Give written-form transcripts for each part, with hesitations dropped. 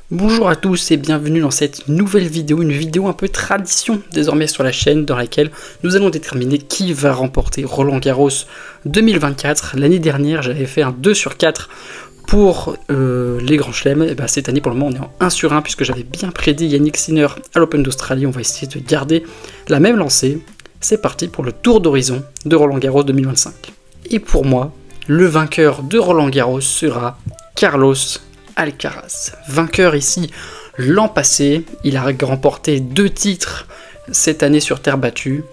Bonjour à tous et bienvenue dans cette nouvelle vidéo, une vidéo un peu tradition désormais sur la chaîne dans laquelle nous allons déterminer qui va remporter Roland-Garros 2024. L'année dernière j'avais fait un 2 sur 4 pour les grands chelems, et ben, cette année pour le moment on est en 1 sur 1 puisque j'avais bien prédit Yannick Sinner à l'Open d'Australie. On va essayer de garder la même lancée. C'est parti pour le tour d'horizon de Roland-Garros 2025. Et pour moi, le vainqueur de Roland-Garros sera Carlos Alcaraz. Vainqueur ici l'an passé, il a remporté 2 titres cette année sur terre battue,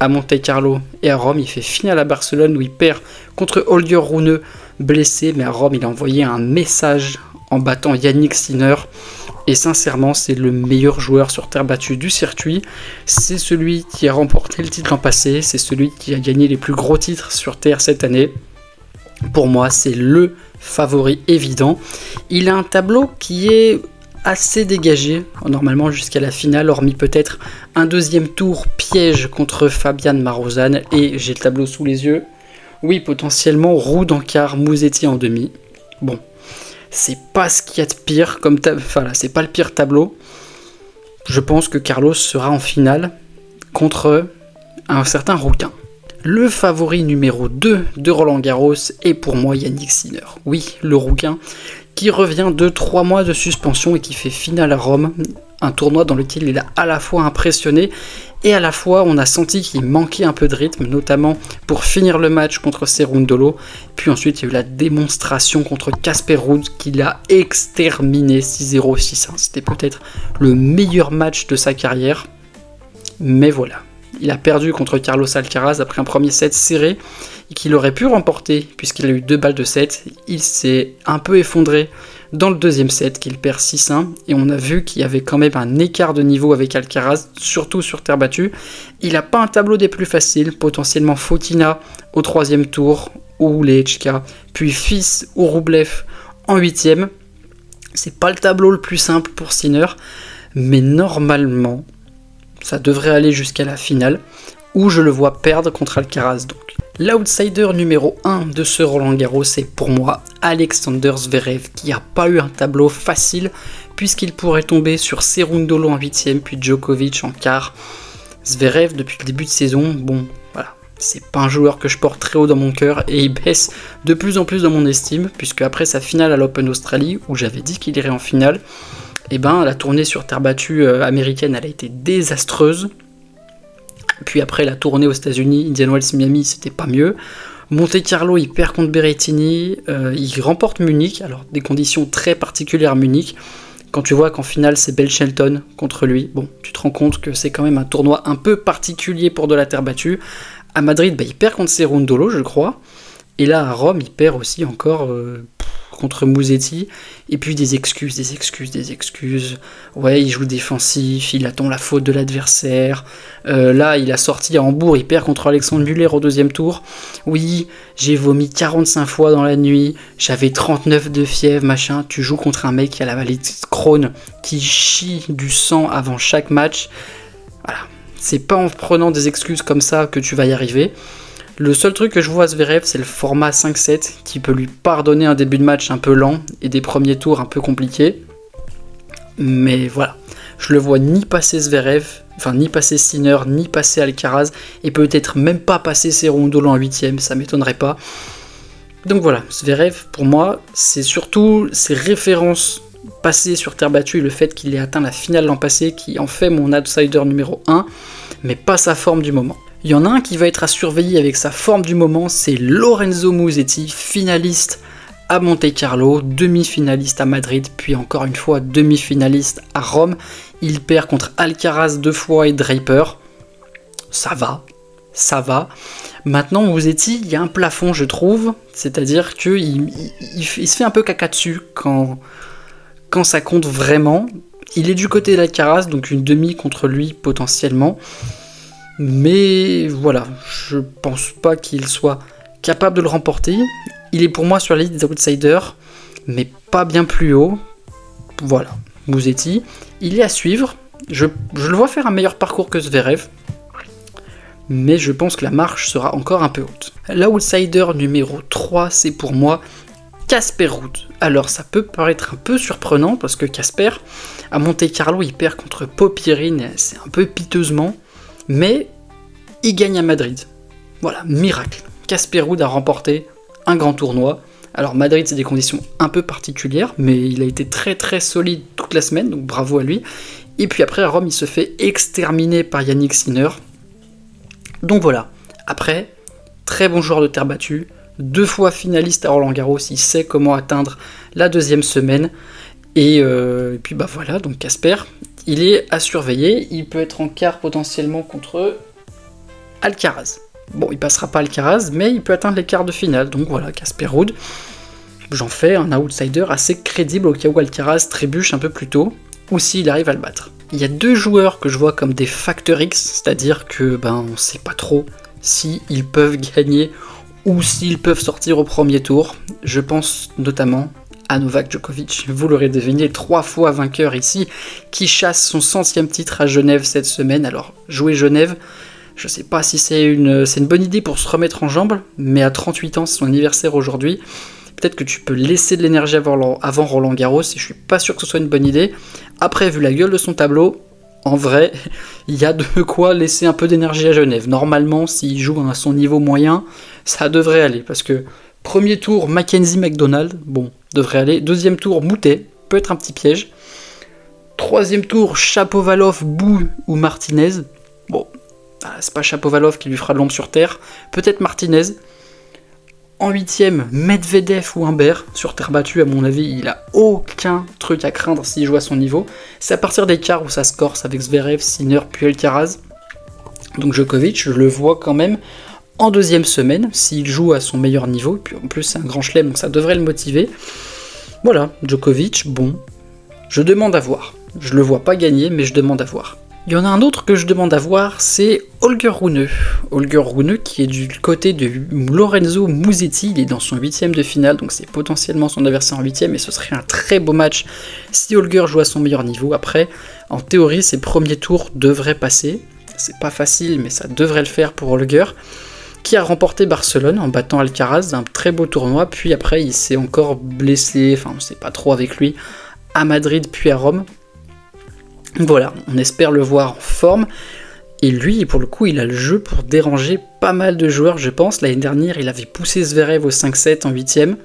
à Monte-Carlo et à Rome. Il fait finale à Barcelone où il perd contre Holger Rune blessé, mais à Rome il a envoyé un message en battant Yannick Sinner. Et sincèrement, c'est le meilleur joueur sur terre battue du circuit. C'est celui qui a remporté le titre l'an passé, c'est celui qui a gagné les plus gros titres sur terre cette année. Pour moi, c'est le favori évident. Il a un tableau qui est assez dégagé, normalement jusqu'à la finale, hormis peut-être un deuxième tour piège contre Fabian Marozsan. Et j'ai le tableau sous les yeux. Oui, potentiellement Ruud en quart, Musetti en demi. Bon, c'est pas ce qu'il y a de pire, enfin là, c'est pas le pire tableau. Je pense que Carlos sera en finale contre un certain Rouquin. Le favori numéro 2 de Roland-Garros est pour moi Yannick Sinner. Oui, le Rouquin qui revient de 3 mois de suspension et qui fait finale à Rome, un tournoi dans lequel il a à la fois impressionné et à la fois on a senti qu'il manquait un peu de rythme, notamment pour finir le match contre Cerundolo. Puis ensuite il y a eu la démonstration contre Casper Ruud qu'il a exterminé 6-0, 6-1. C'était peut-être le meilleur match de sa carrière, mais voilà. Il a perdu contre Carlos Alcaraz après un premier set serré et qu'il aurait pu remporter puisqu'il a eu 2 balles de set. Il s'est un peu effondré dans le deuxième set qu'il perd 6-1 et on a vu qu'il y avait quand même un écart de niveau avec Alcaraz, surtout sur terre battue. Il n'a pas un tableau des plus faciles, potentiellement Fokina au 3e tour ou Lehečka, puis Fils ou Rublev en 8e. C'est pas le tableau le plus simple pour Sinner, mais normalement ça devrait aller jusqu'à la finale, où je le vois perdre contre Alcaraz. Donc, l'outsider numéro 1 de ce Roland-Garros, c'est pour moi Alexander Zverev, qui n'a pas eu un tableau facile, puisqu'il pourrait tomber sur Cerundolo en 8e, puis Djokovic en quart. Zverev, depuis le début de saison, bon, voilà, c'est pas un joueur que je porte très haut dans mon cœur, et il baisse de plus en plus dans mon estime, puisque après sa finale à l'Open d'Australie, où j'avais dit qu'il irait en finale, et ben la tournée sur terre battue américaine elle a été désastreuse. Puis après la tournée aux États-Unis, Indian Wells, Miami, c'était pas mieux. Monte-Carlo il perd contre Berrettini, il remporte Munich, alors des conditions très particulières à Munich. Quand tu vois qu'en finale c'est Bell Shelton contre lui, bon, tu te rends compte que c'est quand même un tournoi un peu particulier pour de la terre battue. À Madrid, il perd contre Cerundolo, je crois. Et là à Rome, il perd aussi encore contre Musetti, et puis des excuses. Ouais, il joue défensif, il attend la faute de l'adversaire. Là, il a sorti à Hambourg, il perd contre Alexandre Muller au 2e tour. Oui, j'ai vomi 45 fois dans la nuit, j'avais 39 de fièvre, machin. Tu joues contre un mec qui a la maladie de Crohn, qui chie du sang avant chaque match. Voilà, c'est pas en prenant des excuses comme ça que tu vas y arriver. Le seul truc que je vois à Zverev, c'est le format 5-7 qui peut lui pardonner un début de match un peu lent et des premiers tours un peu compliqués. Mais voilà, je le vois ni passer Zverev, enfin ni passer Sinner, ni passer Alcaraz, et peut-être même pas passer Cerundolo en 8e, ça m'étonnerait pas. Donc voilà, Zverev pour moi, c'est surtout ses références passées sur terre battue et le fait qu'il ait atteint la finale l'an passé qui en fait mon outsider numéro 1, mais pas sa forme du moment. Il y en a un qui va être à surveiller avec sa forme du moment, c'est Lorenzo Musetti, finaliste à Monte-Carlo, demi-finaliste à Madrid, puis encore une fois demi-finaliste à Rome. Il perd contre Alcaraz 2 fois et Draper. Ça va. Maintenant, Musetti, il y a un plafond, je trouve, c'est-à-dire qu'il se fait un peu caca dessus quand ça compte vraiment. Il est du côté d'Alcaraz, donc une demi contre lui potentiellement. Mais voilà, je pense pas qu'il soit capable de le remporter. Il est pour moi sur la liste des outsiders, mais pas bien plus haut. Voilà, Musetti, il est à suivre. Je le vois faire un meilleur parcours que Zverev, mais je pense que la marche sera encore un peu haute. L'outsider numéro 3, c'est pour moi Casper Ruud. Alors ça peut paraître un peu surprenant parce que Casper, à Monte-Carlo, il perd contre Popyrin, c'est un peu piteusement, mais il gagne à Madrid. Voilà, miracle. Casper Ruud a remporté un grand tournoi. Alors Madrid, c'est des conditions un peu particulières, mais il a été très très solide toute la semaine, donc bravo à lui. Et puis après à Rome, il se fait exterminer par Yannick Sinner. Donc voilà, après, très bon joueur de terre battue, 2 fois finaliste à Roland-Garros, il sait comment atteindre la deuxième semaine. Et puis bah voilà, donc Casper, il est à surveiller, il peut être en quart potentiellement contre Alcaraz. Bon, il passera pas Alcaraz, mais il peut atteindre les quarts de finale. Donc voilà, Casper Ruud, j'en fais un outsider assez crédible au cas où Alcaraz trébuche un peu plus tôt, ou s'il arrive à le battre. Il y a 2 joueurs que je vois comme des facteurs X, c'est-à-dire que on sait pas trop s'ils peuvent gagner ou s'ils peuvent sortir au premier tour. Je pense notamment à Novak Djokovic, vous l'aurez deviné, 3 fois vainqueur ici, qui chasse son 100e titre à Genève cette semaine. Alors, jouer Genève, je sais pas si c'est une bonne idée pour se remettre en jambes, mais à 38 ans, c'est son anniversaire aujourd'hui. Peut-être que tu peux laisser de l'énergie avant Roland Garros, et je suis pas sûr que ce soit une bonne idée. Après, vu la gueule de son tableau, en vrai, il y a de quoi laisser un peu d'énergie à Genève. Normalement, s'il joue à son niveau moyen, ça devrait aller, parce que premier tour, Mackenzie McDonald, bon, devrait aller. Deuxième tour, Moutet, peut être un petit piège. Troisième tour, Shapovalov, Bou ou Martinez, bon, c'est pas Shapovalov qui lui fera de l'ombre sur terre, peut-être Martinez. En 8ème, Medvedev ou Humbert, sur terre battue, à mon avis, il a aucun truc à craindre s'il joue à son niveau. C'est à partir des quarts où ça se corse avec Zverev, Sinner, puis Alcaraz. Donc Djokovic, je le vois quand même en 2e semaine, s'il joue à son meilleur niveau, puis en plus c'est un grand chelem, donc ça devrait le motiver. Voilà, Djokovic, bon, je demande à voir. Je le vois pas gagner, mais je demande à voir. Il y en a un autre que je demande à voir, c'est Holger Rune. Holger Rune qui est du côté de Lorenzo Musetti, il est dans son 8ème de finale, donc c'est potentiellement son adversaire en 8ème, et ce serait un très beau match si Holger joue à son meilleur niveau. Après, en théorie, ses premiers tours devraient passer, c'est pas facile, mais ça devrait le faire pour Holger, qui a remporté Barcelone en battant Alcaraz, un très beau tournoi, puis après il s'est encore blessé, enfin on sait pas trop avec lui, à Madrid puis à Rome. Voilà, on espère le voir en forme, et lui, pour le coup, il a le jeu pour déranger pas mal de joueurs, je pense. L'année dernière, il avait poussé Zverev au 5-7 en 8ème,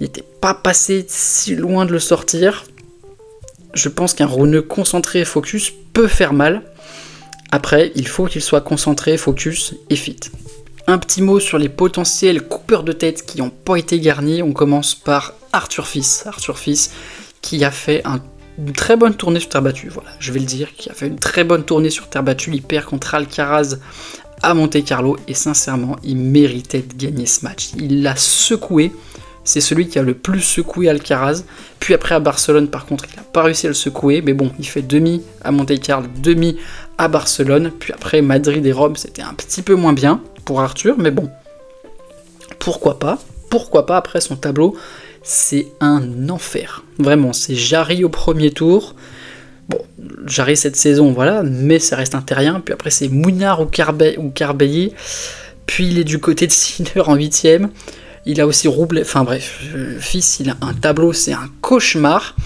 il n'était pas passé si loin de le sortir. Je pense qu'un Rune concentré et focus peut faire mal. Après, il faut qu'il soit concentré, focus et fit. Un petit mot sur les potentiels coupeurs de tête qui n'ont pas été garnis. On commence par Arthur Fils. Arthur Fils qui a fait une très bonne tournée sur terre battue, voilà, je vais le dire, qui a fait une très bonne tournée sur terre battue, il perd contre Alcaraz à Monte-Carlo, et sincèrement, il méritait de gagner ce match. Il l'a secoué, c'est celui qui a le plus secoué Alcaraz, puis après à Barcelone, par contre, il n'a pas réussi à le secouer, mais bon, il fait demi à Monte-Carlo, demi à Barcelone, puis après Madrid et Rome, c'était un petit peu moins bien pour Arthur, mais bon, pourquoi pas après son tableau. C'est un enfer, vraiment, c'est Jarry au premier tour, bon, Jarry cette saison, voilà, mais ça reste un terrien, puis après c'est Mounard ou Carbelli, puis il est du côté de Sinner en 8ème, il a aussi Roublet, enfin bref, Fils, il a un tableau, c'est un cauchemar,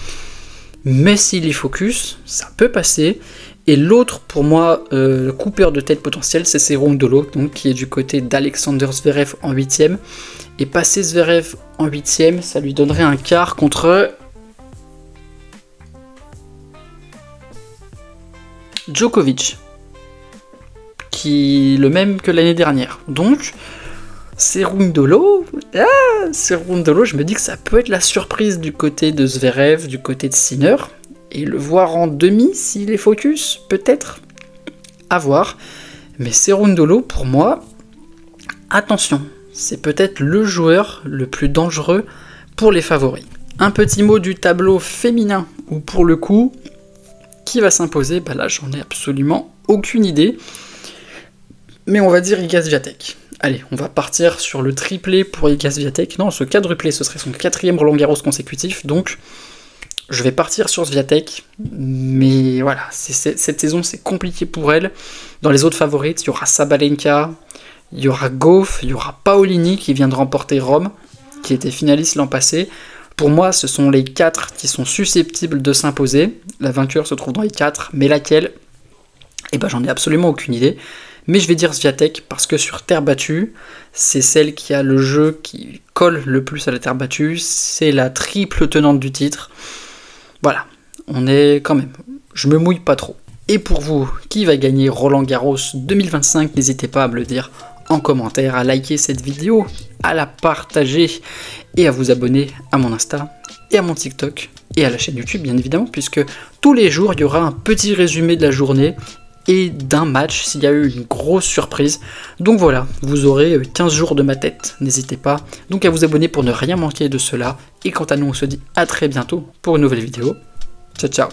mais s'il est focus, ça peut passer. Et l'autre, pour moi, le coupeur de tête potentiel, c'est Cerundolo, donc qui est du côté d'Alexander Zverev en 8ème. Et passer Zverev en 8ème, ça lui donnerait un quart contre Djokovic, qui est le même que l'année dernière. Donc, Cerundolo, je me dis que ça peut être la surprise du côté de Zverev, du côté de Sinner. Et le voir en demi, s'il est focus, peut-être, à voir. Mais Cerundolo, pour moi, attention, c'est peut-être le joueur le plus dangereux pour les favoris. Un petit mot du tableau féminin, où pour le coup, qui va s'imposer ? Là, j'en ai absolument aucune idée. Mais on va dire Iga Swiatek. Allez, on va partir sur le triplé pour Iga Swiatek. Non, ce quadruplé, ce serait son 4e Roland Garros consécutif, donc je vais partir sur Swiatek, mais voilà, cette saison c'est compliqué pour elle. Dans les autres favorites, il y aura Sabalenka, il y aura Gauff, il y aura Paolini qui vient de remporter Rome, qui étaient finalistes l'an passé. Pour moi, ce sont les 4 qui sont susceptibles de s'imposer. La vainqueur se trouve dans les 4, mais laquelle? Eh ben, j'en ai absolument aucune idée. Mais je vais dire Swiatek parce que sur terre battue, c'est celle qui a le jeu qui colle le plus à la terre battue. C'est la triple tenante du titre. Voilà, on est quand même. Je me mouille pas trop. Et pour vous, qui va gagner Roland Garros 2025? N'hésitez pas à me le dire en commentaire, à liker cette vidéo, à la partager et à vous abonner à mon Insta et à mon TikTok et à la chaîne YouTube bien évidemment, puisque tous les jours il y aura un petit résumé de la journée et d'un match s'il y a eu une grosse surprise. Donc voilà, vous aurez 15 jours de ma tête, n'hésitez pas donc à vous abonner pour ne rien manquer de cela. Et quant à nous, on se dit à très bientôt pour une nouvelle vidéo. Ciao ciao.